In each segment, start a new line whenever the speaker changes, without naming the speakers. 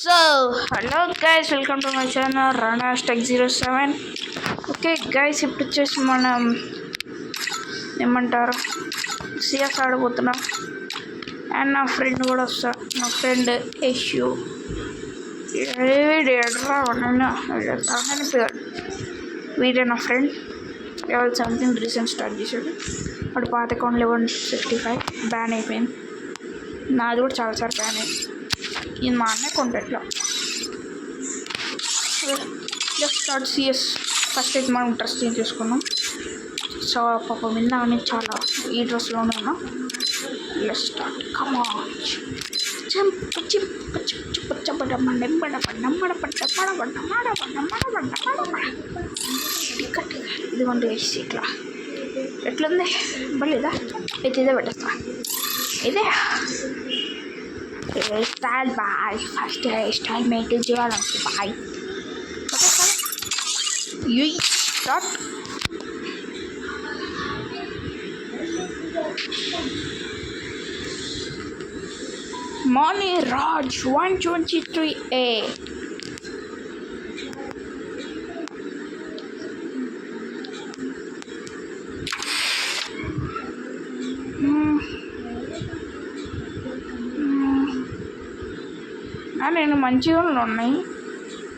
So, hello guys, welcome to my channel Rana#07. Okay guys, ఇప్పుడు వచ్చేసి మనం ఏమంటారు సిఎస్ ఆడబోతున్నాం. అండ్ నా ఫ్రెండ్ కూడా వస్తా. నా ఫ్రెండ్ యశు వీడే నా ఫ్రెండ్. లెవెల్ 17 రీసెంట్ స్టార్ట్ చేశాడు. వాడు పాత అకౌంట్ లెవెల్ 65 బ్యాన్ అయిపోయింది. నాది కూడా చాలాసార్లు బ్యాన్ అయింది. ఇది మా అన్న అకౌంట్ ఎట్లా జస్ట్ స్టార్ట్ సిఎస్. ఫస్ట్ అయితే మనం డ్రెస్ చేంజ్ చేసుకున్నాం. సో పాప మీద నేను చాలా ఈ డ్రెస్లోనే ఉన్నా. Let's start. Come on. ఇదిగోండి ఇట్లా ఎట్లుంది బలేదా? అయితే ఇదే పెట్టేస్తా. ఇదే స్టైల్ బాయ్. ఫస్ట్ స్టైల్ మెయింటైన్ చేయాలంటే బాయ్. స్టార్ట్. Money Raj 123A. నేను మంచిగా ఉన్నాయి.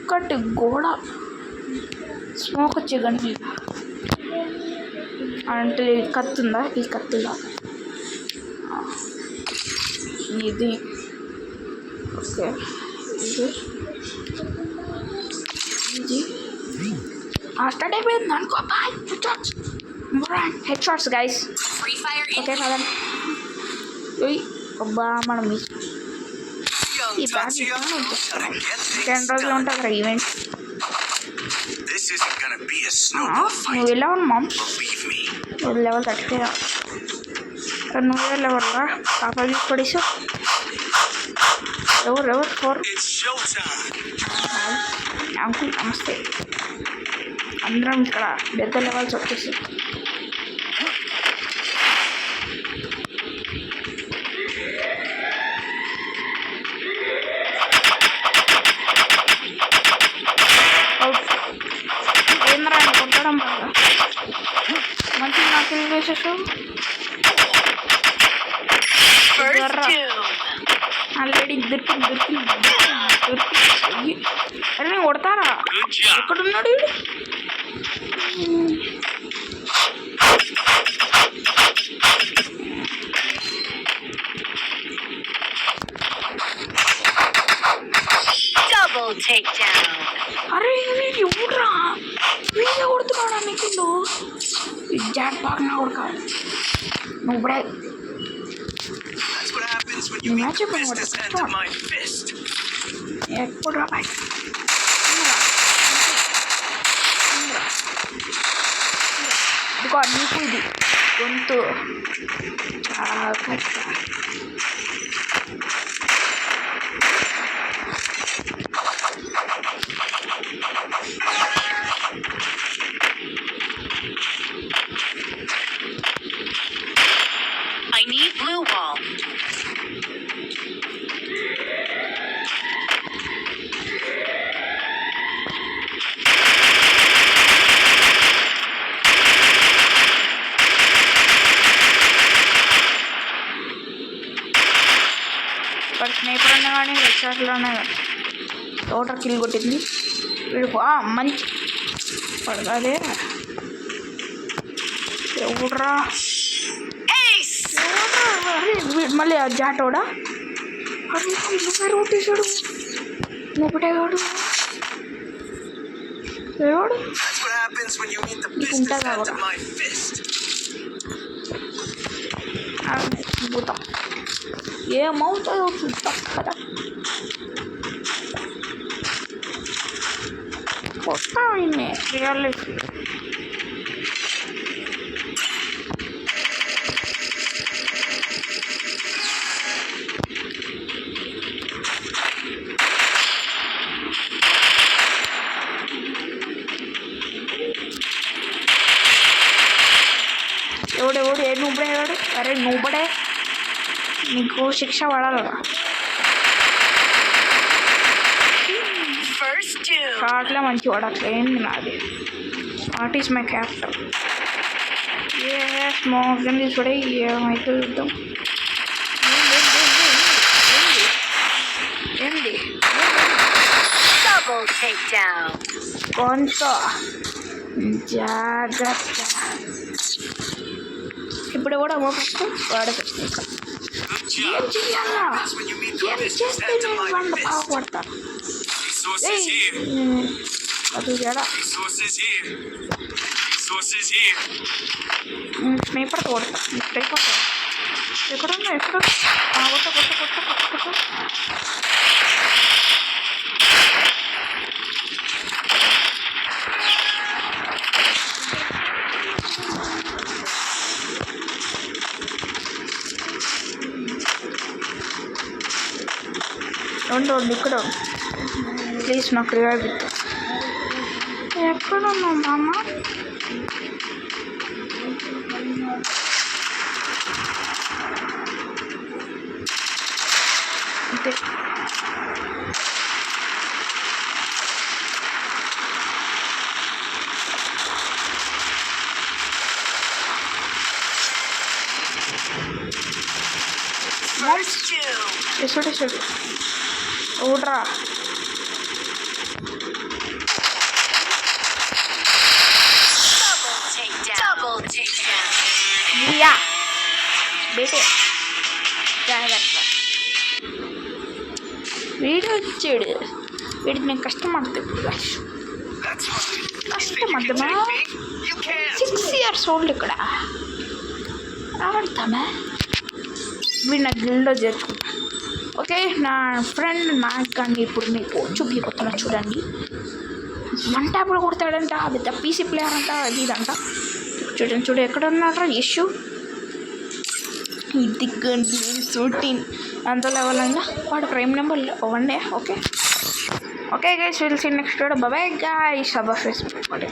ఒకటి గోడ స్మోక్ వచ్చే గంటలు అంటే కత్తుందా? ఈ కత్తిలా ఇది. ఓకే, ఇది స్టార్ట్ అయిపోయింది అనుకో. Bye. Head shots guys. Okay కదండి. అబ్బా మనం ఈ బ్యాగ్ 10 రోజులు ఉంటుంది కదా ఈవెంట్. నువ్వు వెళ్ళావు మామ్స్. లెవెల్ 35. నువ్వే లెవెల్గా పాప తీసుకోడేసావు. ఎవరు 4 అంకుల్ నమస్తే. అందరం ఇక్కడ పెద్ద లెవెల్స్ వచ్చేసి ఏంద్రా ఆయన కొట్టడం బాగా మంచిగా నాకు వేసేసావు. ఆల్రెడీ దొరికి అరే కొడతారా? ఎక్కడున్నాడు? అరే ఎవడురా వీడియో కొడుతున్నాడా? నీకు జాట్ బాగా నా కొడుక. నువ్వు ఇప్పుడే మ్యాచ్ ఎప్పుడు రా బాయ్. ఇదిగో నీకు ఇది గొంతు
I need blue wall.
ఇక్కడ స్నేపర్ అన్నా కానీ రెస్టారెంట్లోనే టోటల్ కిల్ కొట్టింది. వీడు మంచి పడగాదే. ఎవడ్రా మళ్ళీ జాటోడా? నువ్వే రోటేశాడు. నువ్వుటేవాడు ఎవడు ఉంటుంది కూడా భూతం. ఏమవుతుందో చూద్దాం కదా. కొత్త రియాలిటీ ఎవడెవడు ఏ నువ్వుడేవాడు? అరే నువ్వుడే నీకు శిక్ష పడాలరా. షార్ట్లో మంచి వాడట్లే ఏంది నాది. What is my character? A smoke చూడే ఏమైతే చూద్దాం. ఏంది కొంచెం జాగ్రత్త. ఇప్పుడు కూడా ఫస్ట్ వాడచ్చు. ఏం చెయ్యాలా? ఏం చేస్తే నేను వాళ్ళు బాగుపడతాను. అది ఎలా స్నైపర్తో కొడతా. అయిపోతా. ఎక్కడున్నా ఎక్కడ కొట్ట కొట్ట కొట్ట కొట్ట కొట్ట. ఉండు ఇక్కడ ప్లీజ్ నాకు రివైవ్ ఇద్దు. ఎక్కడున్నావు మామ? అంతే. ఎసుడు ఊడ్రా. బేటే జాగ్రత్త. వీడు వచ్చాడు. వీడికి నేను కష్టపడతా. ఇప్పుడు కష్టమద్దమా? 6 years ఓల్డ్ ఇక్కడ ఆడతామా? వీడు నా గిల్డ్లో చేర్చుకుంటా. ఓకే నా ఫ్రెండ్ నాకు కానీ ఇప్పుడు మీకు చూపిపోతున్నా చూడండి. 1 ట్యాప్లో కొడతాడంట. పెద్ద పీసీ ప్లేయర్ అంట. అది ఇదంట. చూడు ఎక్కడ ఉన్నారా ఇష్యూ. ఇది 14 అంత లెవెల్ అయినా వాడు prime number 1 okay guys will see next video. Bye guys. సబ్ ఫేస్బుక్. ఓకే.